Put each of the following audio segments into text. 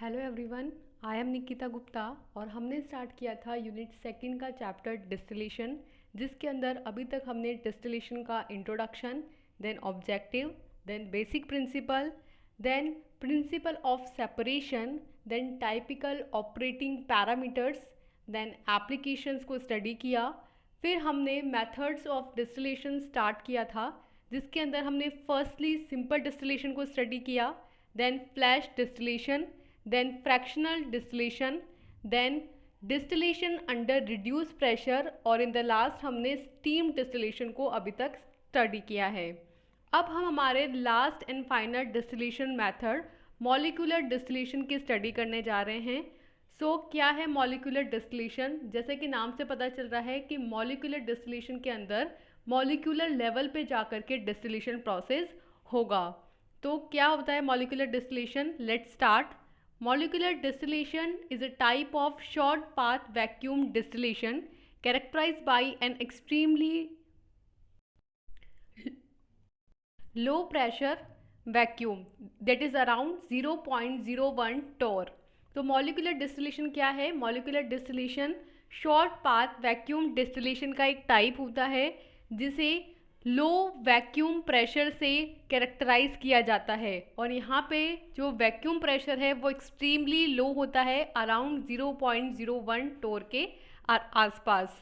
Hello everyone, I am Nikita Gupta और हमने start किया था यूनिट सेकंड का चैप्टर डिस्टिलेशन, जिसके अंदर अभी तक हमने डिस्टिलेशन का introduction, then objective, then basic principle, then principle of separation, then typical operating parameters, then applications को स्टडी किया। फिर हमने मेथड्स ऑफ डिस्टिलेशन स्टार्ट किया था, जिसके अंदर हमने फर्स्टली सिंपल डिस्टिलेशन को स्टडी किया, then flash distillation, then fractional distillation, then distillation under reduced pressure और in the last हमने steam distillation को अभी तक स्टडी किया है। अब हम हमारे last and final distillation method molecular distillation की स्टडी करने जा रहे हैं। क्या है मॉलिक्यूलर डिस्टिलेशन? जैसे कि नाम से पता चल रहा है कि मॉलिक्यूलर डिस्टिलेशन के अंदर मॉलिक्यूलर लेवल पे जाकर के डिस्टिलेशन प्रोसेस होगा। तो क्या होता है molecular distillation? Let's start. Molecular distillation is a type of short path vacuum distillation characterized by an extremely low pressure vacuum that is around 0.01 torr। तो molecular distillation क्या है? molecular distillation short path vacuum distillation का एक type होता है जिसे लो vacuum pressure से characterise किया जाता है, और यहाँ पे जो वैक्यूम प्रेशर है वो एक्सट्रीमली लो होता है, अराउंड 0.01 टोर के आसपास।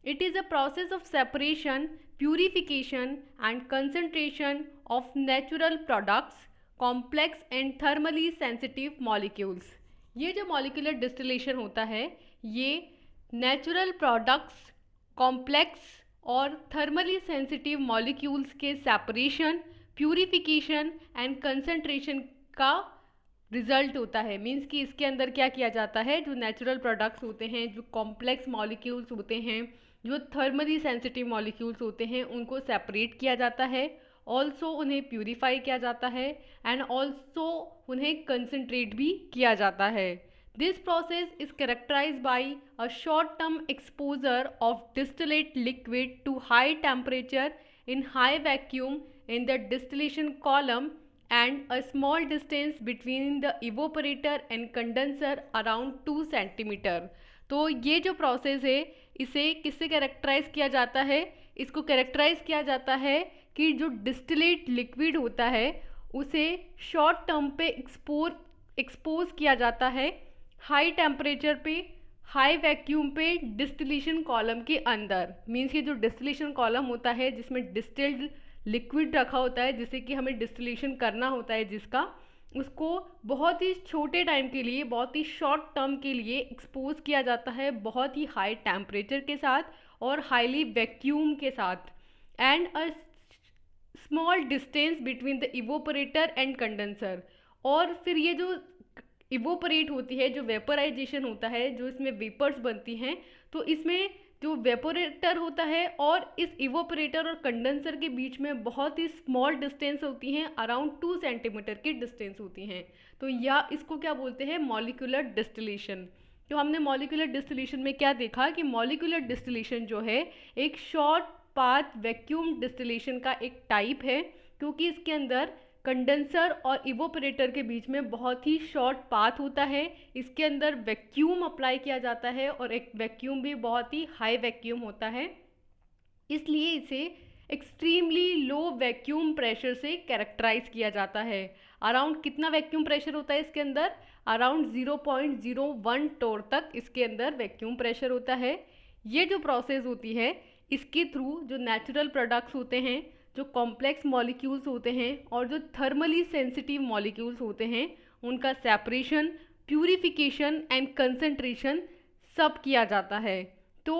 It is a process of separation, purification and concentration of natural products, complex and thermally sensitive molecules. ये जो मॉलिक्यूलर डिस्टिलेशन होता है ये नेचुरल प्रोडक्ट्स, कॉम्प्लेक्स और थर्मली सेंसिटिव मॉलिक्यूल्स के सेपरेशन, प्यूरिफिकेशन एंड कंसंट्रेशन का रिजल्ट होता है। मींस कि इसके अंदर क्या किया जाता है, जो नेचुरल प्रोडक्ट्स होते हैं, जो कॉम्प्लेक्स मॉलिक्यूल्स होते हैं, जो थर्मली सेंसिटिव मॉलिक्यूल्स होते हैं, उनको सेपरेट किया जाता है, ऑल्सो उन्हें प्यूरिफाई किया जाता है एंड ऑल्सो उन्हें कंसंट्रेट भी किया जाता है। This process is characterized by a short-term exposure of distillate liquid to high temperature in high vacuum in the distillation column and a small distance between the evaporator and condenser around 2 centimeter। तो ये जो process है इसे किससे characterise किया जाता है? इसको कैरेक्टराइज किया जाता है कि जो डिस्टिलेट लिक्विड होता है उसे शॉर्ट टर्म पे एक्सपोज किया जाता है हाई टेम्परेचर पे, हाई वैक्यूम पे, डिस्टिलेशन कॉलम के अंदर। मीन्स कि जो डिस्टिलेशन कॉलम होता है जिसमें डिस्टिल्ड लिक्विड रखा होता है जिससे कि हमें डिस्टिलेशन करना होता है, जिसका उसको बहुत ही छोटे टाइम के लिए, बहुत ही शॉर्ट टर्म के लिए एक्सपोज किया जाता है बहुत ही हाई टेम्परेचर के साथ और हाईली वैक्यूम के साथ, and a small distance between the evaporator and condenser. और फिर ये जो इवोपरेट होती है, जो वेपराइजेशन होता है, जो इसमें वेपर्स बनती हैं, तो इसमें जो वेपोरेटर होता है और इस इवोपरेटर और कंडेंसर के बीच में बहुत ही स्मॉल डिस्टेंस होती हैं, अराउंड 2 सेंटीमीटर की डिस्टेंस होती हैं। तो या इसको क्या बोलते हैं? Molecular distillation. तो हमने मॉलिक्यूलर डिस्टिलेशन में क्या देखा कि मॉलिक्यूलर डिस्टिलेशन जो है एक शॉर्ट पाथ वैक्यूम डिस्टिलेशन का एक टाइप है, क्योंकि इसके अंदर कंडेंसर और इवोपरेटर के बीच में बहुत ही शॉर्ट पाथ होता है। इसके अंदर वैक्यूम अप्लाई किया जाता है और एक वैक्यूम भी बहुत ही हाई वैक्यूम होता है, इसलिए इसे एक्सट्रीमली लो वैक्यूम प्रेशर से कैरेक्टराइज किया जाता है। अराउंड कितना वैक्यूम प्रेशर होता है इसके अंदर? अराउंड 0.01 टोर तक इसके अंदर वैक्यूम प्रेशर होता है। ये जो प्रोसेस होती है इसके थ्रू जो नेचुरल प्रोडक्ट्स होते हैं, जो कॉम्प्लेक्स मॉलिक्यूल्स होते हैं और जो थर्मली सेंसिटिव मॉलिक्यूल्स होते हैं, उनका सेपरेशन, प्यूरिफिकेशन एंड कंसंट्रेशन सब किया जाता है। तो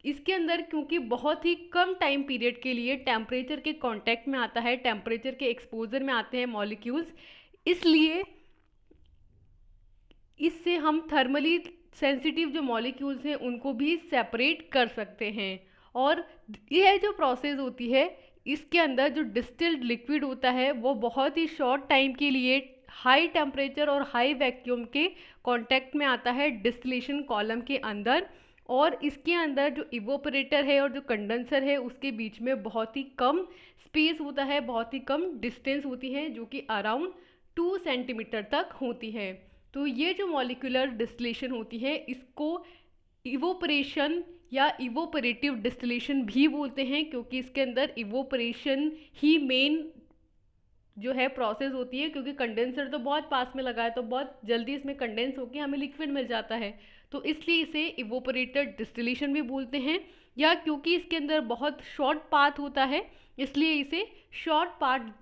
इसके अंदर क्योंकि बहुत ही कम टाइम पीरियड के लिए टेम्परेचर के कांटेक्ट में आता है, टेम्परेचर के एक्सपोजर में आते हैं मॉलिक्यूल्स, इसलिए इससे हम थर्मली सेंसिटिव जो मॉलिक्यूल्स हैं उनको भी सेपरेट कर सकते हैं। और यह जो प्रोसेस होती है इसके अंदर जो डिस्टिल्ड लिक्विड होता है वो बहुत ही शॉर्ट टाइम के लिए हाई टेम्परेचर और हाई वैक्यूम के कांटेक्ट में आता है डिस्टिलेशन कॉलम के अंदर, और इसके अंदर जो इवोपरेटर है और जो कंडेंसर है उसके बीच में बहुत ही कम स्पेस होता है, बहुत ही कम डिस्टेंस होती है, जो कि अराउंड 2 सेंटीमीटर तक होती है। तो ये जो मॉलिक्यूलर डिस्टिलेशन होती है इसको इवोपरेशन या इवोपरेटिव डिस्टिलेशन भी बोलते हैं, क्योंकि इसके अंदर इवोपरेशन ही मेन जो है प्रोसेस होती है, क्योंकि कंडेंसर तो बहुत पास में लगा है तो बहुत जल्दी इसमें कंडेंस होकर हमें लिक्विड मिल जाता है, तो इसलिए इसे इवोपरेटेड डिस्टिलेशन भी बोलते हैं। या क्योंकि इसके अंदर बहुत शॉर्ट पाथ होता है इसलिए इसे शॉर्ट पाथ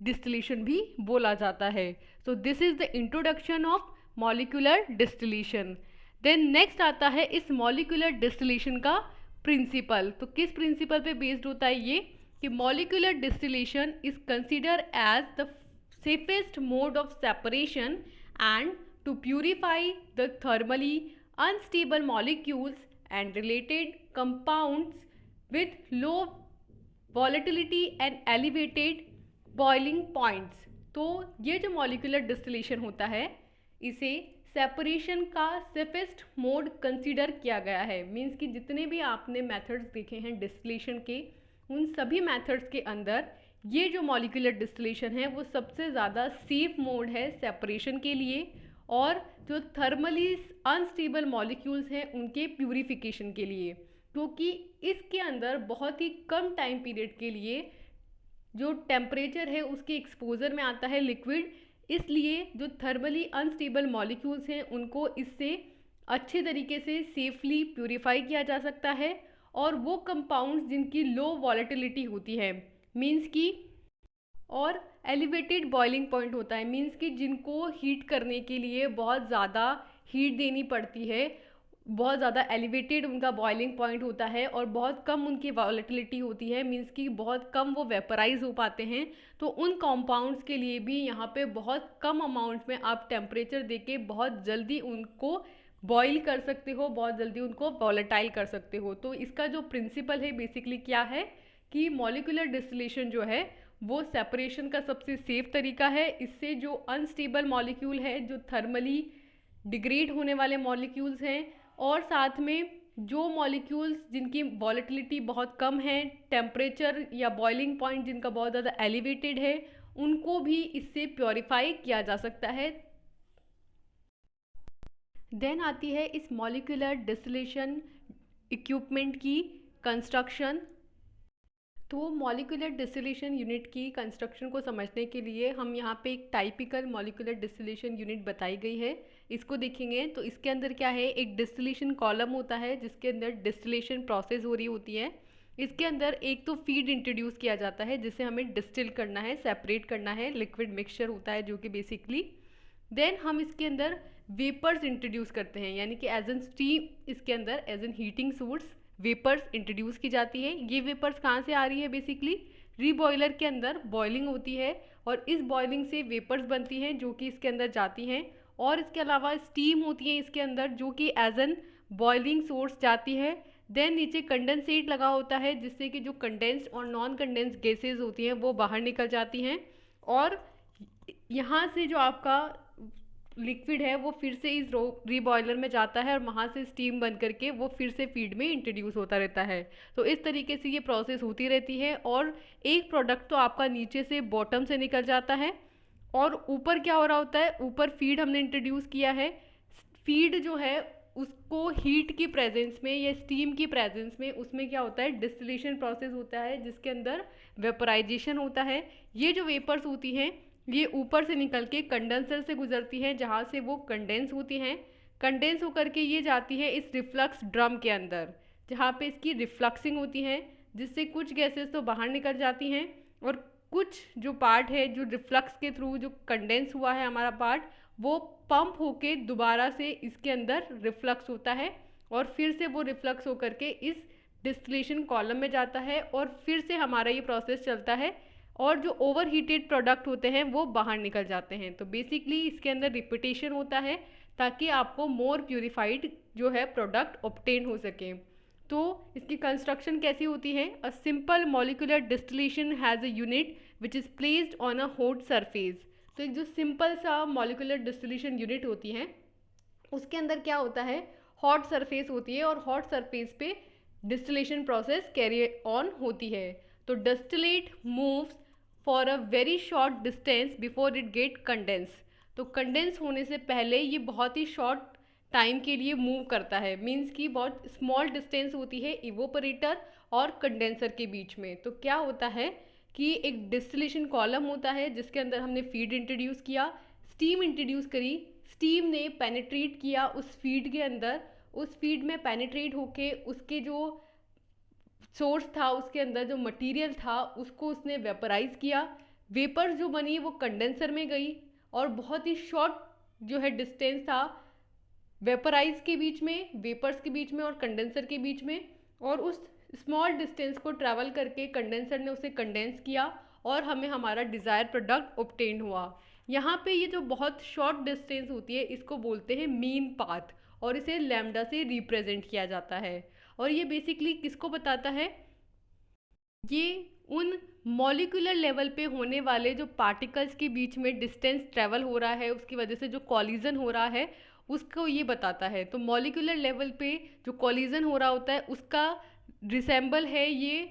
डिस्टिलेशन भी बोला जाता है। So this is the introduction of molecular distillation. Then next आता है इस मॉलिक्यूलर डिस्टिलेशन का प्रिंसिपल। तो किस प्रिंसिपल पे बेस्ड होता है ये कि molecular distillation is consider as the safest mode of separation and to purify the thermally unstable molecules and related compounds with low volatility and elevated boiling points। तो ये जो मॉलिक्यूलर डिस्टिलेशन होता है इसे सेपरेशन का सेफेस्ट मोड कंसीडर किया गया है। मीन्स कि जितने भी आपने मेथड्स देखे हैं डिस्टिलेशन के, उन सभी मेथड्स के अंदर ये जो मॉलिक्यूलर डिस्टिलेशन है वो सबसे ज़्यादा सेफ मोड है सेपरेशन के लिए और जो थर्मली अनस्टेबल मॉलिक्यूल्स हैं उनके प्यूरिफिकेशन के लिए, क्योंकि इसके अंदर बहुत ही कम टाइम पीरियड के लिए जो टेम्परेचर है उसके एक्सपोजर में आता है लिक्विड, इसलिए जो थर्मली अनस्टेबल मॉलिक्यूल्स हैं उनको इससे अच्छे तरीके से सेफली प्यूरिफाई किया जा सकता है। और वो कंपाउंड्स जिनकी लो वॉलेटिलिटी होती है मीन्स की और एलिवेटेड बॉइलिंग पॉइंट होता है, मीन्स कि जिनको हीट करने के लिए बहुत ज़्यादा हीट देनी पड़ती है, बहुत ज़्यादा एलिवेटेड उनका बॉइलिंग पॉइंट होता है और बहुत कम उनकी वॉलेटिलिटी होती है, मीन्स कि बहुत कम वो वेपराइज हो पाते हैं। तो उन कंपाउंड्स के लिए भी यहाँ पे बहुत कम अमाउंट में आप टेम्परेचर देके बहुत जल्दी उनको बॉईल कर सकते हो, बहुत जल्दी उनको वॉलेटाइल कर सकते हो। तो इसका जो प्रिंसिपल है बेसिकली क्या है कि मॉलिक्यूलर डिस्टिलेशन जो है वो सेपरेशन का सबसे सेफ तरीका है। इससे जो अनस्टेबल मॉलिक्यूल है, जो थर्मली डिग्रेड होने वाले मॉलिक्यूल्स हैं और साथ में जो मॉलिक्यूल्स जिनकी वॉलेटिलिटी बहुत कम है, टेम्परेचर या बॉइलिंग पॉइंट जिनका बहुत ज़्यादा एलिवेटेड है, उनको भी इससे प्योरीफाई किया जा सकता है। देन आती है इस मॉलिक्यूलर डिस्टिलेशन इक्विपमेंट की कंस्ट्रक्शन। तो मॉलिक्यूलर डिस्टिलेशन यूनिट की कंस्ट्रक्शन को समझने के लिए हम यहाँ पे एक टाइपिकल मॉलिक्यूलर डिस्टिलेशन यूनिट बताई गई है, इसको देखेंगे। तो इसके अंदर क्या है, एक डिस्टिलेशन कॉलम होता है जिसके अंदर डिस्टिलेशन प्रोसेस हो रही होती है। इसके अंदर एक तो फीड इंट्रोड्यूस किया जाता है जिसे हमें डिस्टिल करना है, सेपरेट करना है, लिक्विड मिक्सचर होता है जो कि बेसिकली। देन हम इसके अंदर वेपर्स इंट्रोड्यूस करते हैं, यानी कि एज एन स्टीम इसके अंदर as an heating source vapours introduce की जाती है। ये वेपर्स कहाँ से आ रही है, बेसिकली रीबॉयलर के अंदर बॉइलिंग होती है और इस बॉइलिंग से वेपर्स बनती हैं जो कि इसके अंदर जाती हैं। और इसके अलावा स्टीम होती है इसके अंदर जो कि एज एन बॉइलिंग सोर्स जाती है। देन नीचे कंडेंसेट लगा होता है जिससे कि जो कंडेंस्ड और नॉन कंडेंस्ड गैसेज होती हैं वो बाहर निकल जाती हैं और यहाँ से जो आपका लिक्विड है वो फिर से इस रीबॉयलर में जाता है और वहाँ से स्टीम बन करके वो फिर से फीड में इंट्रोड्यूस होता रहता है। तो इस तरीके से ये प्रोसेस होती रहती है और एक प्रोडक्ट तो आपका नीचे से बॉटम से निकल जाता है और ऊपर क्या हो रहा होता है, ऊपर फीड हमने इंट्रोड्यूस किया है। फीड जो है उसको हीट की प्रेजेंस में या स्टीम की प्रेजेंस में उसमें क्या होता है, डिस्टिलेशन प्रोसेस होता है जिसके अंदर वेपराइजेशन होता है। ये जो वेपर्स होती हैं ये ऊपर से निकल के कंडेंसर से गुजरती हैं जहाँ से वो कंडेंस होती हैं। कंडेंस होकर के ये जाती है इस रिफ्लक्स ड्रम के अंदर जहाँ पे इसकी रिफ्लक्सिंग होती है जिससे कुछ गैसेस तो बाहर निकल जाती हैं और कुछ जो पार्ट है जो रिफ्लक्स के थ्रू जो कंडेंस हुआ है हमारा पार्ट वो पंप होके दोबारा से इसके अंदर रिफ्लक्स होता है और फिर से वो रिफ्लक्स होकर के इस डिस्टिलेशन कॉलम में जाता है और फिर से हमारा ये प्रोसेस चलता है और जो ओवर हीटेड प्रोडक्ट होते हैं वो बाहर निकल जाते हैं। तो बेसिकली इसके अंदर रिपीटेशन होता है ताकि आपको मोर प्यूरिफाइड जो है प्रोडक्ट ऑब्टेन हो सके। तो इसकी कंस्ट्रक्शन कैसी होती है, a simple molecular distillation has a unit which is placed on a hot surface. तो एक जो सिंपल सा मॉलिक्यूलर डिस्टिलेशन यूनिट होती है उसके अंदर क्या होता है, हॉट सरफेस होती है और हॉट सरफेस पे डिस्टिलेशन प्रोसेस कैरी ऑन होती है। तो distillate moves for a very short distance before it get condense. तो कंडेंस होने से पहले ये बहुत ही शॉर्ट टाइम के लिए मूव करता है, मीन्स कि बहुत स्मॉल डिस्टेंस होती है इवोपरेटर और कंडेंसर के बीच में। तो क्या होता है कि एक डिस्टिलेशन कॉलम होता है जिसके अंदर हमने फीड इंट्रोड्यूस किया, स्टीम इंट्रोड्यूस करी, स्टीम ने पेनिट्रेट किया उस फीड के अंदर, उस फीड में पेनिट्रेट होके उसके जो सोर्स था, उसके अंदर जो मटेरियल था उसको उसने वेपराइज किया, वेपर जो बनी वो कंडेंसर में गई और बहुत ही शॉर्ट जो है डिस्टेंस था वेपराइज के बीच में, वेपर्स के बीच में और कंडेंसर के बीच में, और उस स्मॉल डिस्टेंस को ट्रैवल करके कंडेंसर ने उसे कंडेंस किया और हमें हमारा डिज़ायर प्रोडक्ट ऑब्टेन हुआ। यहाँ पे ये जो बहुत शॉर्ट डिस्टेंस होती है इसको बोलते हैं मीन पाथ और इसे लैम्डा से रिप्रेजेंट किया जाता है। और ये बेसिकली किसको बताता है, ये उन मॉलिक्यूलर लेवल पे होने वाले जो पार्टिकल्स के बीच में डिस्टेंस ट्रेवल हो रहा है उसकी वजह से जो कॉलिजन हो रहा है उसको ये बताता है। तो मॉलिक्यूलर लेवल पे जो कॉलिजन हो रहा होता है उसका रिसेंबल है ये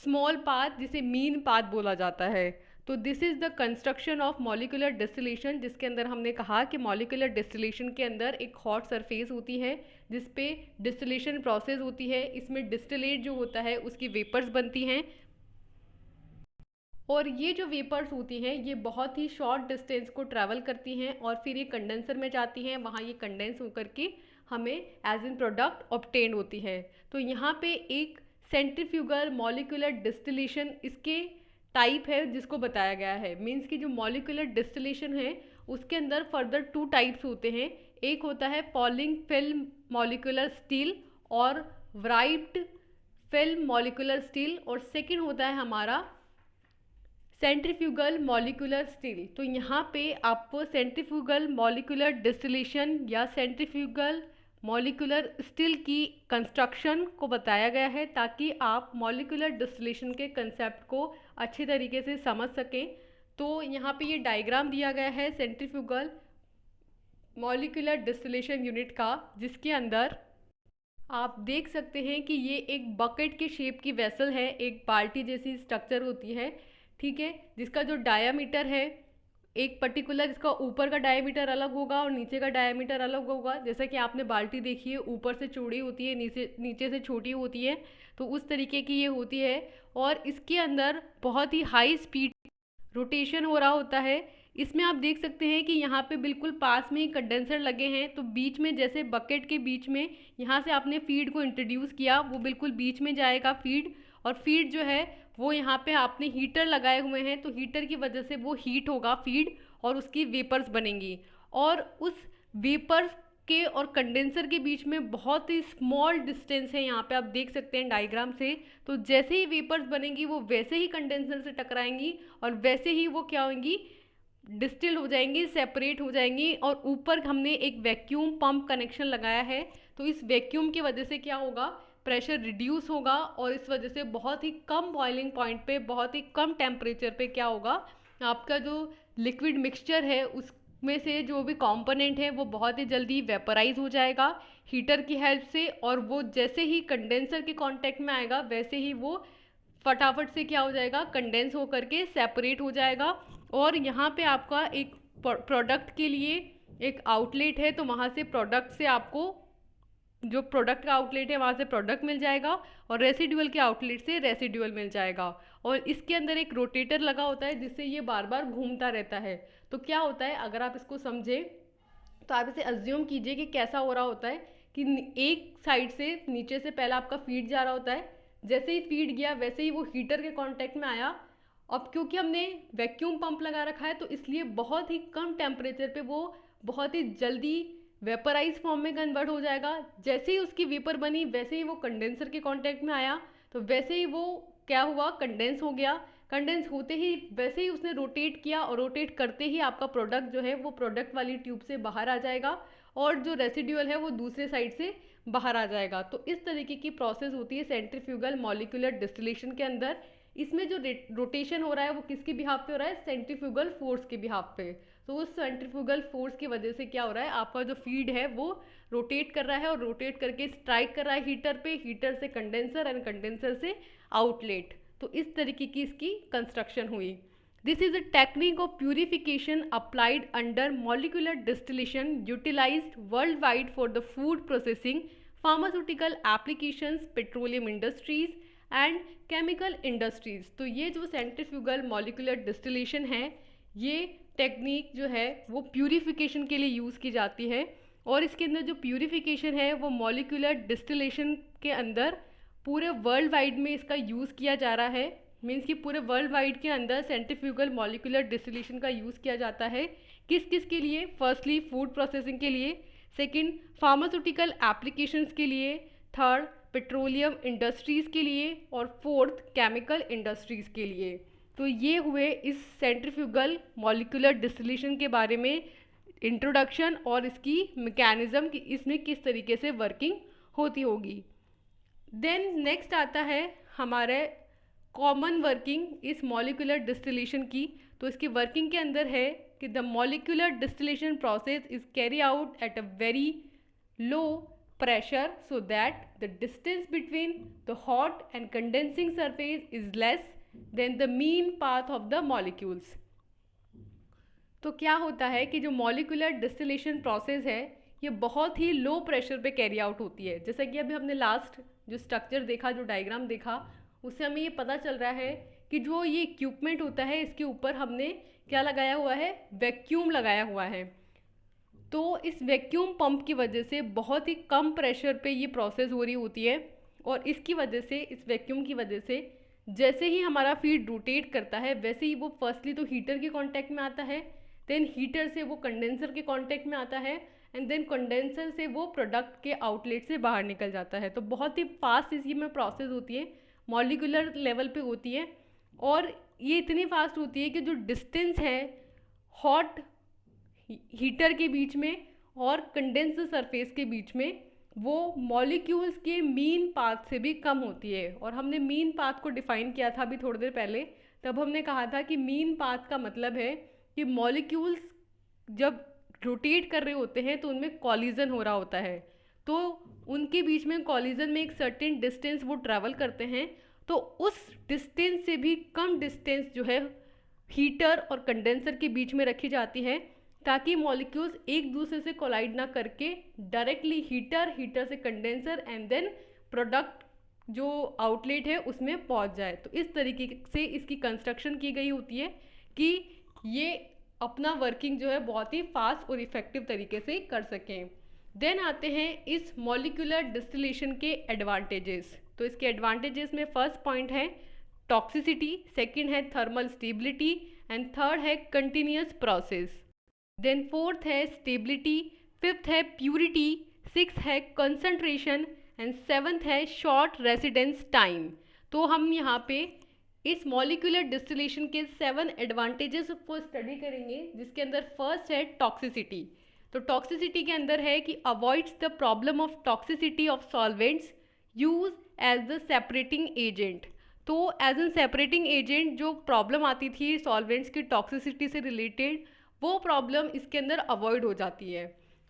स्मॉल पाथ जिसे मीन पाथ बोला जाता है। तो this is the construction of molecular distillation, जिसके अंदर हमने कहा कि मॉलिक्यूलर डिस्टिलेशन के अंदर एक हॉट सरफेस होती है जिस पे डिस्टिलेशन प्रोसेस होती है, इसमें डिस्टिलेट जो होता है उसकी वेपर्स बनती हैं और ये जो वेपर्स होती हैं ये बहुत ही शॉर्ट डिस्टेंस को ट्रैवल करती हैं और फिर ये कंडेंसर में जाती हैं, वहाँ ये कंडेंस होकर के हमें एज इन प्रोडक्ट ऑब्टेन होती है। तो यहाँ पे एक सेंट्रीफ्यूगल मॉलिक्यूलर डिस्टिलेशन इसके टाइप है जिसको बताया गया है, मीन्स कि जो मॉलिक्यूलर डिस्टिलेशन है उसके अंदर फर्दर 2 टाइप्स होते हैं। एक होता है पॉलिंग फिल्म मॉलिक्यूलर स्टील और व्राइप्ड फिल्म मॉलिक्यूलर स्टील, और सेकेंड होता है हमारा सेंट्रीफ्यूगल मॉलिक्यूलर स्टील। तो यहाँ पे आपको सेंट्रीफ्यूगल मॉलिक्यूलर डिस्टिलेशन या सेंट्रीफ्यूगल मॉलिक्यूलर स्टील की कंस्ट्रक्शन को बताया गया है ताकि आप मॉलिक्यूलर डिस्टिलेशन के कंसेप्ट को अच्छे तरीके से समझ सकें। तो यहाँ पे ये डायग्राम दिया गया है सेंट्रीफ्यूगल मॉलिक्यूलर डिस्टिलेशन यूनिट का, जिसके अंदर आप देख सकते हैं कि ये एक बकेट के शेप की वेसल है, एक बाल्टी जैसी स्ट्रक्चर होती है, ठीक है, जिसका जो डायामीटर है एक पर्टिकुलर, इसका ऊपर का डायामीटर अलग होगा और नीचे का डायामीटर अलग होगा। जैसा कि आपने बाल्टी देखी है ऊपर से चौड़ी होती है, नीचे से छोटी होती है, तो उस तरीके की ये होती है और इसके अंदर बहुत ही हाई स्पीड रोटेशन हो रहा होता है। इसमें आप देख सकते हैं कि यहाँ पे बिल्कुल पास में ही कंडेंसर लगे हैं, तो बीच में जैसे बकेट के बीच में यहाँ से आपने फीड को इंट्रोड्यूस किया वो बिल्कुल बीच में जाएगा फीड, और फीड जो है वो यहाँ पे आपने हीटर लगाए हुए हैं तो हीटर की वजह से वो हीट होगा फीड और उसकी वेपर्स बनेंगी, और उस वेपर्स के और कंडेंसर के बीच में बहुत ही स्मॉल डिस्टेंस है, यहाँ पे आप देख सकते हैं डायग्राम से। तो जैसे ही वेपर्स बनेंगी वो वैसे ही कंडेंसर से टकराएंगी और वैसे ही वो क्या होंगी, डिस्टिल हो जाएंगी, सेपरेट हो जाएंगी, और ऊपर हमने एक वैक्यूम पंप कनेक्शन लगाया है। तो इस वैक्यूम की वजह से क्या होगा, प्रेशर रिड्यूस होगा और इस वजह से बहुत ही कम बॉइलिंग पॉइंट पे, बहुत ही कम टेम्परेचर पे क्या होगा, आपका जो लिक्विड मिक्सचर है उसमें से जो भी कंपोनेंट है वो बहुत ही जल्दी वेपराइज हो जाएगा हीटर की हेल्प से, और वो जैसे ही कंडेंसर के कांटेक्ट में आएगा वैसे ही वो फटाफट से क्या हो जाएगा, कंडेंस होकर के सेपरेट हो जाएगा। और यहाँ पे आपका एक प्रोडक्ट के लिए एक आउटलेट है, तो वहाँ से प्रोडक्ट से आपको जो प्रोडक्ट का आउटलेट है वहाँ से प्रोडक्ट मिल जाएगा और रेसिडुअल के आउटलेट से रेसिडुअल मिल जाएगा। और इसके अंदर एक रोटेटर लगा होता है जिससे ये बार बार घूमता रहता है। तो क्या होता है, अगर आप इसको समझें तो आप इसे अज्यूम कीजिए कि कैसा हो रहा होता है कि एक साइड से नीचे से पहले आपका फीड जा रहा होता है, जैसे ही फीड गया वैसे ही वो हीटर के कांटेक्ट में आया। अब क्योंकि हमने वैक्यूम पंप लगा रखा है तो इसलिए बहुत ही कम टेम्परेचर पे वो बहुत ही जल्दी वेपराइज फॉर्म में कन्वर्ट हो जाएगा। जैसे ही उसकी वेपर बनी वैसे ही वो कंडेंसर के कांटेक्ट में आया तो वैसे ही वो क्या हुआ, कंडेंस हो गया। कंडेंस होते ही वैसे ही उसने रोटेट किया और रोटेट करते ही आपका प्रोडक्ट जो है वो प्रोडक्ट वाली ट्यूब से बाहर आ जाएगा और जो रेसिड्यूअल है वो दूसरे साइड से बाहर आ जाएगा। तो इस तरीके की प्रोसेस होती है सेंट्रीफ्यूगल मॉलिक्यूलर डिस्टिलेशन के अंदर। इसमें जो रोटेशन हो रहा है वो किसके बिहाफ पे हो रहा है, सेंट्रीफ्यूगल फोर्स के बिहाफ पे। तो उस सेंट्रीफ्यूगल फोर्स की वजह से क्या हो रहा है, आपका जो फीड है वो रोटेट कर रहा है और रोटेट करके स्ट्राइक कर रहा है हीटर पे, हीटर से कंडेंसर एंड कंडेंसर से आउटलेट। तो इस तरीके की इसकी कंस्ट्रक्शन हुई। This is a technique of purification applied under molecular distillation utilized worldwide for the food processing, pharmaceutical applications, petroleum industries and chemical industries. तो ये जो सेंट्रीफ्यूगल मॉलिकुलर डिस्टिलेशन है, ये टेक्निक जो है वो प्यूरिफिकेशन के लिए यूज़ की जाती है। और इसके अंदर जो प्यूरिफिकेशन है वो मॉलिकुलर डिस्टिलेशन के अंदर पूरे वर्ल्ड वाइड में इसका यूज़ किया जा रहा है। मीन्स कि पूरे वर्ल्ड वाइड के अंदर सेंट्रीफ्यूगल मॉलिकुलर डिस्टिलेशन का यूज़ किया जाता है। किस किस के लिए? फर्स्टली फूड प्रोसेसिंग के लिए, सेकंड फार्मास्यूटिकल एप्लीकेशंस के लिए, थर्ड पेट्रोलियम इंडस्ट्रीज़ के लिए और फोर्थ केमिकल इंडस्ट्रीज़ के लिए। तो ये हुए इस सेंट्रीफ्यूगल मॉलिकुलर डिस्टिलेशन के बारे में इंट्रोडक्शन और इसकी मैकेनिज़्म कि इसमें किस तरीके से वर्किंग होती होगी। देन नेक्स्ट आता है हमारे कॉमन वर्किंग इस मॉलिकुलर डिस्टिलेशन की। तो इसकी वर्किंग के अंदर है कि the molecular distillation process is carry out at a very low pressure so that the distance between the hot and condensing surface is less than the mean path of the molecules। तो क्या होता है कि जो molecular distillation process है ये बहुत ही low pressure पे कैरी आउट होती है। जैसा कि अभी हमने लास्ट जो स्ट्रक्चर देखा, जो डायग्राम देखा, उससे हमें ये पता चल रहा है कि जो ये इक्विपमेंट होता है इसके ऊपर हमने क्या लगाया हुआ है? वैक्यूम लगाया हुआ है। तो इस वैक्यूम पंप की वजह से बहुत ही कम प्रेशर पे ये प्रोसेस हो रही होती है और इसकी वजह से, इस वैक्यूम की वजह से जैसे ही हमारा फीड रोटेट करता है वैसे ही वो फर्स्टली तो हीटर के कांटेक्ट में आता है, देन हीटर से वो कंडेंसर के कांटेक्ट में आता है एंड देन कंडेंसर से वो प्रोडक्ट के आउटलेट से बाहर निकल जाता है। तो बहुत ही फास्ट इसकी में प्रोसेस होती है, मॉलिकुलर लेवल पे होती है और ये इतनी फास्ट होती है कि जो डिस्टेंस है हॉट हीटर के बीच में और कंडेंसर सरफेस के बीच में वो मॉलिक्यूल्स के मीन पाथ से भी कम होती है। और हमने मीन पाथ को डिफाइन किया था अभी थोड़ी देर पहले, तब हमने कहा था कि मीन पाथ का मतलब है कि मॉलिक्यूल्स जब रोटेट कर रहे होते हैं तो उनमें कॉलिजन हो रहा होता है, तो उनके बीच में कॉलिजन में एक सर्टेन डिस्टेंस वो ट्रैवल करते हैं, तो उस डिस्टेंस से भी कम डिस्टेंस जो है हीटर और कंडेंसर के बीच में रखी जाती है ताकि मॉलिक्यूल्स एक दूसरे से कोलाइड ना करके डायरेक्टली हीटर से कंडेंसर एंड देन प्रोडक्ट जो आउटलेट है उसमें पहुंच जाए। तो इस तरीके से इसकी कंस्ट्रक्शन की गई होती है कि ये अपना वर्किंग जो है बहुत ही फास्ट और इफ़ेक्टिव तरीके से कर सकें। देन आते हैं इस मॉलिकुलर डिस्टिलेशन के एडवांटेजेस। तो इसके एडवांटेजेस में फर्स्ट पॉइंट है टॉक्सिसिटी, सेकंड है थर्मल स्टेबिलिटी एंड थर्ड है कंटिन्यूस प्रोसेस। देन फोर्थ है स्टेबिलिटी, फिफ्थ है प्यूरिटी, सिक्स है कंसंट्रेशन एंड सेवन्थ है शॉर्ट रेसिडेंस टाइम। तो हम यहाँ पे इस मॉलिकुलर डिस्टिलेशन के 7 एडवांटेजेस को स्टडी करेंगे, जिसके अंदर फर्स्ट है टॉक्सिसिटी। तो टॉक्सिसिटी के अंदर है कि avoids the problem of toxicity of solvents use as the separating agent. तो एज एन सेपरेटिंग एजेंट जो प्रॉब्लम आती थी सॉल्वेंट्स की टॉक्सिसिटी से रिलेटेड, वो प्रॉब्लम इसके अंदर अवॉइड हो जाती है।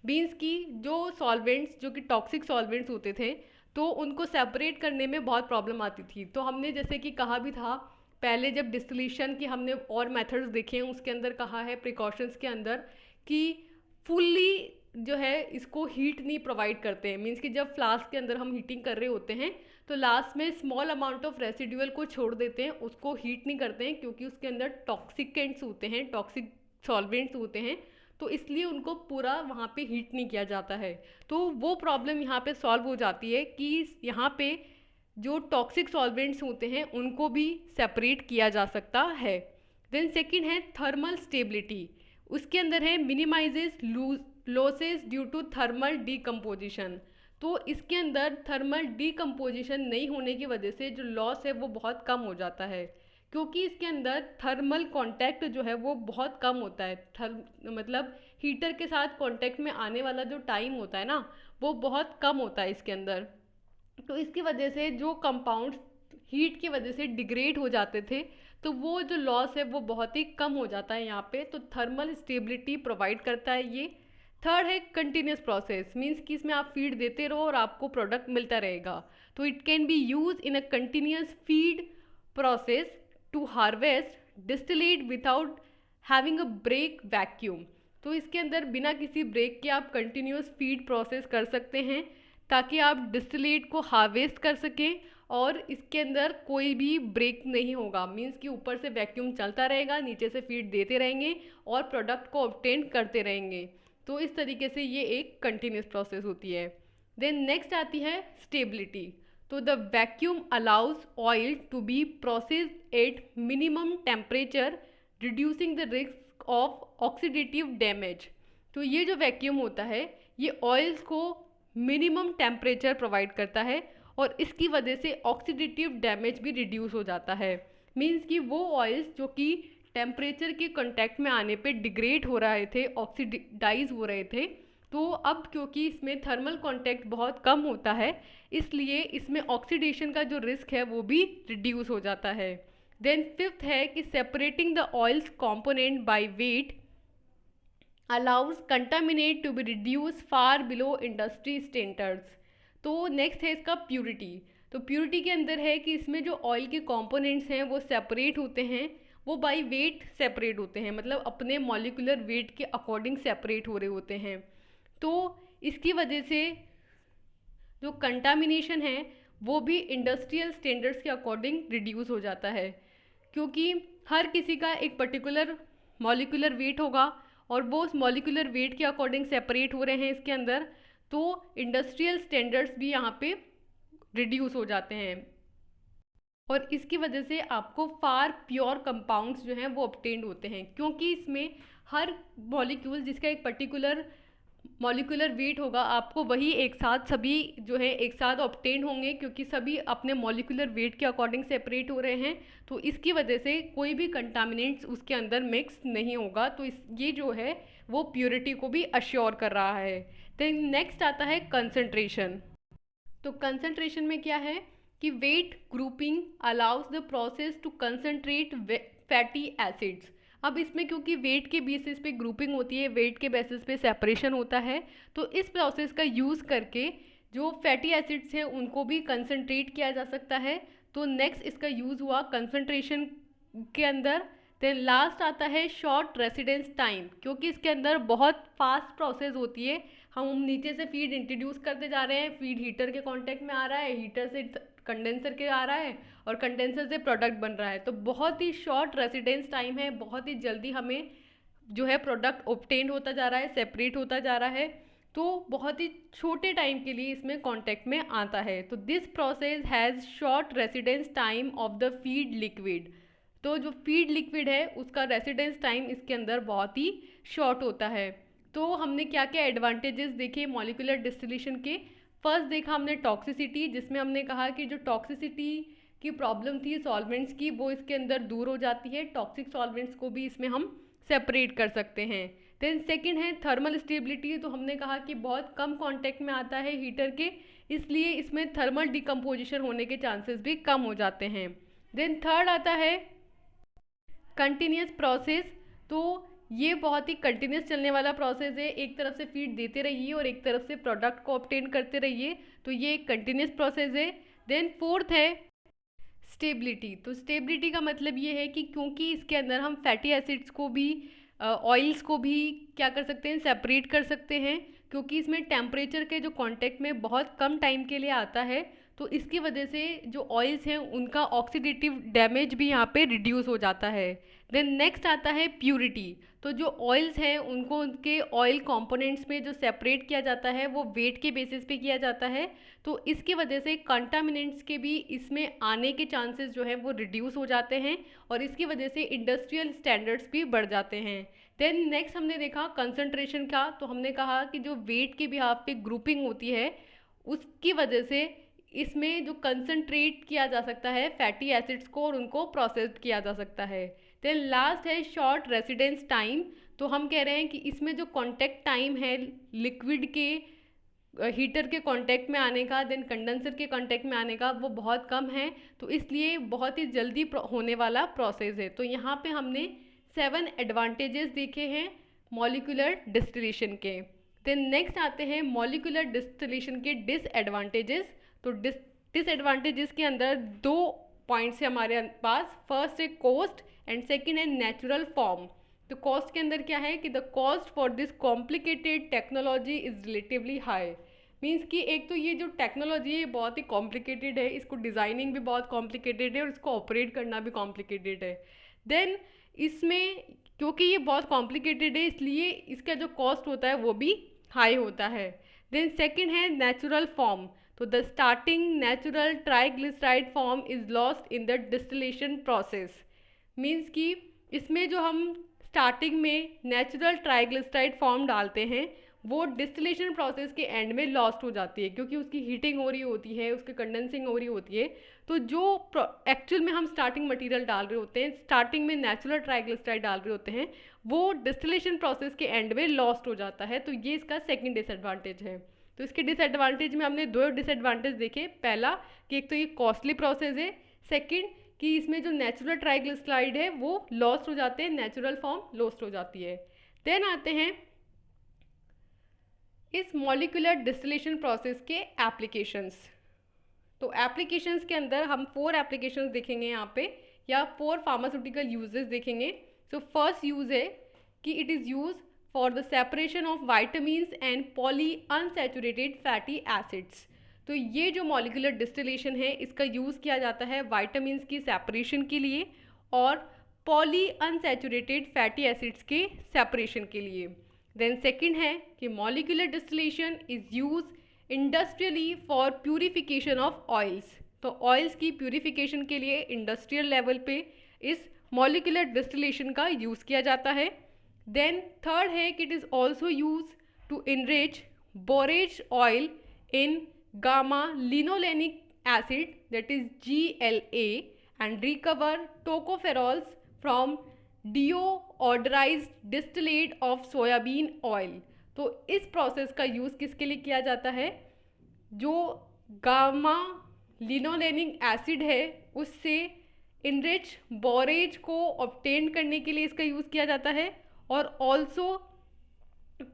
मीन्स कि जो सॉल्वेंट्स जो कि टॉक्सिक सॉल्वेंट्स होते थे तो उनको सेपरेट करने में बहुत प्रॉब्लम आती थी। तो हमने जैसे कि कहा भी था पहले जब डिस्टिलेशन की हमने और मेथड्स देखे हैं उसके अंदर कहा है प्रिकॉशंस के अंदर कि फुल्ली जो है इसको हीट नहीं प्रोवाइड करते हैं। मीन्स कि जब फ्लास्क के अंदर हम हीटिंग कर रहे होते हैं तो लास्ट में स्मॉल अमाउंट ऑफ रेसिड्यूअल को छोड़ देते हैं, उसको हीट नहीं करते हैं क्योंकि उसके अंदर टॉक्सिकेंट्स होते हैं, टॉक्सिक सॉल्वेंट्स होते हैं, तो इसलिए उनको पूरा वहाँ पे हीट नहीं किया जाता है। तो वो प्रॉब्लम यहाँ पे सॉल्व हो जाती है कि यहाँ पे जो टॉक्सिक सॉल्वेंट्स होते हैं उनको भी सेपरेट किया जा सकता है। देन सेकंड है थर्मल स्टेबिलिटी, उसके अंदर है minimises losses due to thermal decomposition. तो इसके अंदर थर्मल डीकम्पोजिशन नहीं होने की वजह से जो लॉस है वो बहुत कम हो जाता है, क्योंकि इसके अंदर थर्मल कांटेक्ट जो है वो बहुत कम होता है। मतलब हीटर के साथ कांटेक्ट में आने वाला जो टाइम होता है ना वो बहुत कम होता है इसके अंदर। तो इसकी वजह से जो कंपाउंड्स हीट की वजह से डिग्रेड हो जाते थे तो वो जो लॉस है वो बहुत ही कम हो जाता है यहाँ पे। तो थर्मल स्टेबिलिटी प्रोवाइड करता है ये। थर्ड है कंटिन्यूस प्रोसेस, मीन्स कि इसमें आप फीड देते रहो और आपको प्रोडक्ट मिलता रहेगा। तो it can be use in a continuous feed process to harvest distillate without having a break vacuum. तो इसके अंदर बिना किसी ब्रेक के आप कंटिन्यूस फीड प्रोसेस कर सकते हैं ताकि आप डिस्टिलेट को हार्वेस्ट कर सकें और इसके अंदर कोई भी ब्रेक नहीं होगा। मीन्स कि ऊपर से वैक्यूम चलता रहेगा, नीचे से फीड देते रहेंगे और प्रोडक्ट को ऑब्टेन करते रहेंगे। तो इस तरीके से ये एक कंटिन्यूस प्रोसेस होती है। देन नेक्स्ट आती है स्टेबिलिटी। तो the vacuum allows oil to be processed at minimum temperature reducing the risk of oxidative damage. तो ये जो वैक्यूम होता है ये ऑयल्स को मिनिमम टेम्परेचर प्रोवाइड करता है और इसकी वजह से ऑक्सीडेटिव डैमेज भी रिड्यूस हो जाता है। मीन्स कि वो ऑयल्स जो कि टेम्परेचर के कांटेक्ट में आने पे डिग्रेड हो रहे थे, ऑक्सीडाइज हो रहे थे, तो अब क्योंकि इसमें थर्मल कांटेक्ट बहुत कम होता है इसलिए इसमें ऑक्सीडेशन का जो रिस्क है वो भी रिड्यूस हो जाता है। देन फिफ्थ है कि separating the oils component by weight allows contaminate to be reduce far below industry standards. तो नेक्स्ट है इसका प्यूरिटी। तो प्यूरिटी के अंदर है कि इसमें जो ऑयल के कंपोनेंट्स हैं वो सेपरेट होते हैं, वो बाय वेट सेपरेट होते हैं, मतलब अपने मॉलिक्यूलर वेट के अकॉर्डिंग सेपरेट हो रहे होते हैं। तो इसकी वजह से जो कंटामिनेशन है वो भी इंडस्ट्रियल स्टैंडर्ड्स के अकॉर्डिंग रिड्यूस हो जाता है, क्योंकि हर किसी का एक पर्टिकुलर मॉलिक्यूलर वेट होगा और वो उस मॉलिक्यूलर वेट के अकॉर्डिंग सेपरेट हो रहे हैं इसके अंदर, तो इंडस्ट्रियल स्टैंडर्ड्स भी यहाँ पे रिड्यूस हो जाते हैं और इसकी वजह से आपको फार प्योर कंपाउंड्स जो हैं वो ऑब्टेन्ड होते हैं, क्योंकि इसमें हर मॉलिक्यूल जिसका एक पर्टिकुलर मॉलिक्यूलर वेट होगा आपको वही एक साथ सभी जो है एक साथ ऑब्टेन होंगे, क्योंकि सभी अपने मॉलिक्यूलर वेट के अकॉर्डिंग सेपरेट हो रहे हैं। तो इसकी वजह से कोई भी कंटामिनेंट्स उसके अंदर मिक्स नहीं होगा। तो ये जो है वो प्योरिटी को भी अश्योर कर रहा है। देन नेक्स्ट आता है कंसंट्रेशन। तो कंसंट्रेशन में क्या है कि weight grouping allows the process to concentrate fatty acids. अब इसमें क्योंकि वेट के बेसिस पे ग्रुपिंग होती है, वेट के बेसिस पे सेपरेशन होता है, तो इस प्रोसेस का यूज़ करके जो फैटी एसिड्स हैं उनको भी कंसंट्रेट किया जा सकता है। तो नेक्स्ट इसका यूज़ हुआ कंसंट्रेशन के अंदर। देन लास्ट आता है शॉर्ट रेसिडेंस टाइम, क्योंकि इसके अंदर बहुत फास्ट प्रोसेस होती है। हम नीचे से फीड इंट्रोड्यूस करते जा रहे हैं, फीड हीटर के कांटेक्ट में आ रहा है, हीटर से कंडेंसर के आ रहा है और कंडेंसर से प्रोडक्ट बन रहा है। तो बहुत ही शॉर्ट रेसिडेंस टाइम है, बहुत ही जल्दी हमें जो है प्रोडक्ट ऑब्टेन होता जा रहा है, सेपरेट होता जा रहा है, तो बहुत ही छोटे टाइम के लिए इसमें कांटेक्ट में आता है। तो this process has short residence time of the feed liquid. तो जो फीड लिक्विड है उसका रेसिडेंस टाइम इसके अंदर बहुत ही शॉर्ट होता है। तो हमने क्या क्या एडवांटेजेस देखे मॉलिक्यूलर डिस्टिलेशन के। फर्स्ट देखा हमने टॉक्सिसिटी, जिसमें हमने कहा कि जो टॉक्सिसिटी की प्रॉब्लम थी सॉल्वेंट्स की वो इसके अंदर दूर हो जाती है, टॉक्सिक सॉल्वेंट्स को भी इसमें हम सेपरेट कर सकते हैं। देन सेकंड है थर्मल स्टेबिलिटी। तो हमने कहा कि बहुत कम कांटेक्ट में आता है हीटर के, इसलिए इसमें थर्मल डिकम्पोजिशन होने के चांसेस भी कम हो जाते हैं। देन थर्ड आता है कंटिन्यूस प्रोसेस। तो ये बहुत ही कंटिन्यूस चलने वाला प्रोसेस है, एक तरफ से फीड देते रहिए और एक तरफ से प्रोडक्ट को ऑब्टेन करते रहिए, तो ये एक कंटिन्यूस प्रोसेस है। देन फोर्थ है स्टेबिलिटी। तो स्टेबिलिटी का मतलब ये है कि क्योंकि इसके अंदर हम फैटी एसिड्स को भी ऑयल्स को भी क्या कर सकते हैं, सेपरेट कर सकते हैं, क्योंकि इसमें टेम्परेचर के जो कांटेक्ट में बहुत कम टाइम के लिए आता है, तो इसकी वजह से जो ऑयल्स हैं उनका ऑक्सीडेटिव डैमेज भी यहाँ पे रिड्यूस हो जाता है। देन नेक्स्ट आता है प्यूरिटी। तो जो ऑयल्स हैं उनको उनके ऑयल कंपोनेंट्स में जो सेपरेट किया जाता है वो वेट के बेसिस पे किया जाता है, तो इसकी वजह से कंटामिनेंट्स के भी इसमें आने के चांसेस जो है वो रिड्यूस हो जाते हैं और इसकी वजह से इंडस्ट्रियल स्टैंडर्ड्स भी बढ़ जाते हैं। देन नेक्स्ट हमने देखा कंसंट्रेशन का। तो हमने कहा कि जो वेट के बिहाफ पे ग्रुपिंग होती है उसकी वजह से इसमें जो कंसंट्रेट किया जा सकता है फैटी एसिड्स को और उनको प्रोसेस्ड किया जा सकता है। देन लास्ट है शॉर्ट रेसिडेंस टाइम। तो हम कह रहे हैं कि इसमें जो कांटेक्ट टाइम है लिक्विड के हीटर के कांटेक्ट में आने का, देन कंडेंसर के कांटेक्ट में आने का, वो बहुत कम है, तो इसलिए बहुत ही जल्दी होने वाला प्रोसेस है। तो यहाँ पे हमने 7 एडवांटेजेस देखे हैं मॉलिक्यूलर डिस्टिलेशन के। देन नेक्स्ट आते हैं मॉलिक्यूलर डिस्टिलेशन के डिसएडवांटेजेस। तो डिसएडवांटेजेस के अंदर 2 पॉइंट्स है हमारे पास। फर्स्ट है कॉस्ट एंड सेकेंड है नेचुरल फॉर्म। तो कॉस्ट के अंदर क्या है कि the cost for this complicated technology is relatively high. Means कि एक तो ये जो टेक्नोलॉजी है बहुत ही कॉम्प्लिकेटेड है, इसको डिज़ाइनिंग भी बहुत कॉम्प्लिकेटेड है और इसको ऑपरेट करना भी कॉम्प्लिकेटेड है। देन इसमें क्योंकि ये बहुत कॉम्प्लिकेटेड है इसलिए इसका जो कॉस्ट होता है वो भी हाई होता है। देन सेकंड है नेचुरल फॉर्म। तो the starting natural triglyceride form is lost in the distillation process. Means कि इसमें जो हम स्टार्टिंग में नेचुरल ट्राइग्लिसराइड फॉर्म डालते हैं वो डिस्टिलेशन प्रोसेस के एंड में लॉस्ट हो जाती है, क्योंकि उसकी हीटिंग हो रही होती है, उसकी कंडेंसिंग हो रही होती है। तो जो एक्चुअल में हम स्टार्टिंग मटेरियल डाल रहे होते हैं, स्टार्टिंग में नेचुरल ट्राइग्लिसराइड डाल रहे होते हैं, वो डिस्टिलेशन प्रोसेस के एंड में लॉस्ट हो जाता है। तो ये इसका सेकेंड डिसएडवांटेज है। तो इसके डिसएडवांटेज में हमने दो डिसएडवांटेज देखे। पहला कि एक तो ये कॉस्टली प्रोसेस है, सेकेंड कि इसमें जो नेचुरल ट्राइग्लिसराइड है वो लॉस्ट हो जाते हैं, नेचुरल फॉर्म लॉस्ट हो जाती है। देन आते हैं इस मॉलिक्यूलर डिस्टिलेशन प्रोसेस के एप्लीकेशंस। तो एप्लीकेशंस के अंदर हम 4 एप्लीकेशंस देखेंगे यहाँ पे, या 4 फार्मास्यूटिकल यूजेस देखेंगे। सो फर्स्ट यूज है कि it is use for the separation of vitamins and poly unsaturated fatty acids. तो ये जो मॉलिक्यूलर डिस्टिलेशन है इसका यूज़ किया जाता है वाइटामिन्स की सेपरेशन के लिए और पॉली अनसैचुरेटेड फैटी एसिड्स के सेपरेशन के लिए। देन सेकंड है कि molecular distillation is use industrially for purification of oils. तो ऑयल्स की प्यूरिफिकेशन के लिए इंडस्ट्रियल लेवल पे इस मॉलिक्यूलर डिस्टिलेशन का यूज़ किया जाता है। देन थर्ड है कि it is also use to enrich borage oil in gamma linolenic acid that is GLA and recover tocopherols from deodorized distillate of soybean oil. तो इस प्रोसेस का यूज़ किसके लिए किया जाता है? जो गामा लिनोलेनिक एसिड है उससे इनरिच बोरेज को ऑब्टेन करने के लिए इसका यूज़ किया जाता है, और ऑल्सो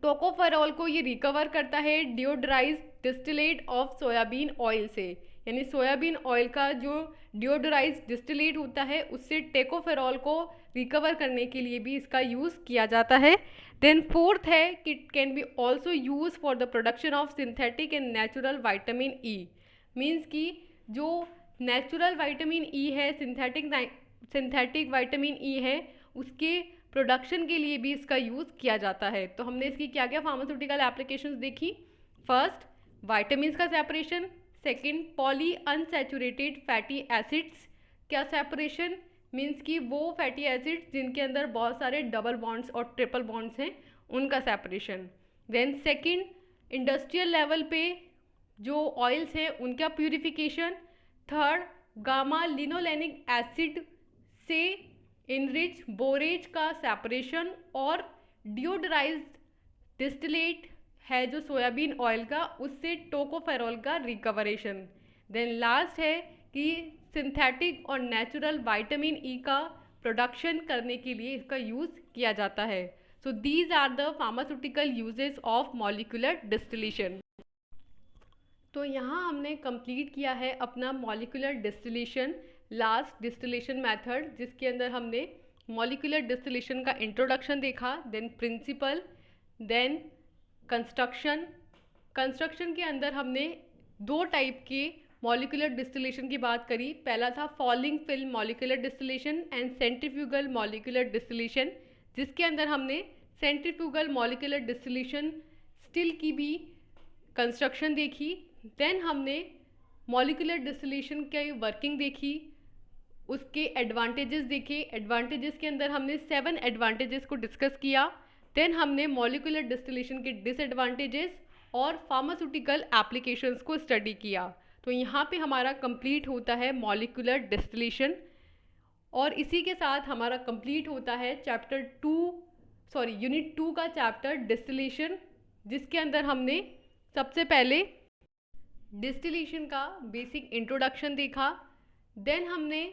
टोकोफेरॉल को ये रिकवर करता है डिओड्राइज्ड डिस्टिलेट ऑफ सोयाबीन ऑयल से। यानी सोयाबीन ऑयल का जो डिओडोराइज्ड डिस्टिलेट होता है उससे टेकोफेरॉल को रिकवर करने के लिए भी इसका यूज़ किया जाता है। देन फोर्थ है कि it can B also use for the production of synthetic and natural vitamin E. Means कि जो नेचुरल वाइटामिन ई है, सिंथेटिक वाइटामिन ई है, उसके प्रोडक्शन के लिए भी इसका यूज़ किया जाता है। तो हमने इसकी क्या क्या फार्मास्यूटिकल एप्लीकेशंस देखी। फर्स्ट वाइटामिन्स का separation, second poly unsaturated fatty acids क्या सेपरेशन, मीन्स कि वो फैटी एसिड्स जिनके अंदर बहुत सारे डबल बॉन्ड्स और ट्रिपल बॉन्ड्स हैं उनका separation. Then second industrial level पे जो ऑयल्स हैं उनका purification. Third gamma linolenic acid से इनरिच बोरेज का सेपरेशन और डिओडराइज्ड डिस्टिलेट है जो सोयाबीन ऑयल का, उससे टोकोफेरॉल का रिकवरेशन। देन लास्ट है कि सिंथेटिक और नेचुरल वाइटामिन ई का प्रोडक्शन करने के लिए इसका यूज़ किया जाता है। So these are the pharmaceutical uses of molecular distillation. तो यहाँ हमने कंप्लीट किया है अपना molecular distillation last distillation method, जिसके अंदर हमने मॉलिक्यूलर डिस्टिलेशन का इंट्रोडक्शन देखा, देन प्रिंसिपल, देन कंस्ट्रक्शन के अंदर हमने 2 टाइप के मॉलिक्यूलर डिस्टिलेशन की बात करी। पहला था falling film molecular distillation and centrifugal molecular distillation, जिसके अंदर हमने सेंट्रीफ्यूगल मॉलिक्यूलर डिस्टिलेशन स्टिल की भी कंस्ट्रक्शन देखी। देन हमने मॉलिक्यूलर डिस्टिलेशन की वर्किंग देखी, उसके एडवांटेजेस देखे। एडवांटेजेस के अंदर हमने 7 एडवांटेजेस को डिस्कस किया। देन हमने मॉलिक्यूलर डिस्टिलेशन के डिसएडवांटेजेस और फार्मास्यूटिकल एप्लीकेशंस को स्टडी किया। तो यहाँ पे हमारा कंप्लीट होता है मॉलिक्यूलर डिस्टिलेशन, और इसी के साथ हमारा कंप्लीट होता है यूनिट 2 का चैप्टर डिस्टिलेशन, जिसके अंदर हमने सबसे पहले डिस्टिलेशन का बेसिक इंट्रोडक्शन देखा। देन हमने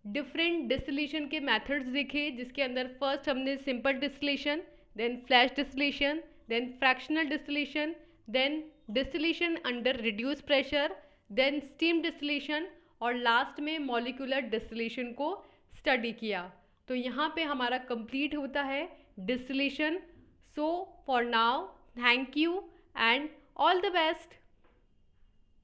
डिफरेंट डिस्टिलेशन के मेथड्स देखे, जिसके अंदर फर्स्ट हमने simple distillation, then flash distillation, then fractional distillation, then distillation under reduce pressure, then steam distillation, और लास्ट में मॉलिक्यूलर डिस्टिलेशन को स्टडी किया। तो यहाँ पे हमारा कंप्लीट होता है distillation. So for now thank you and all the best.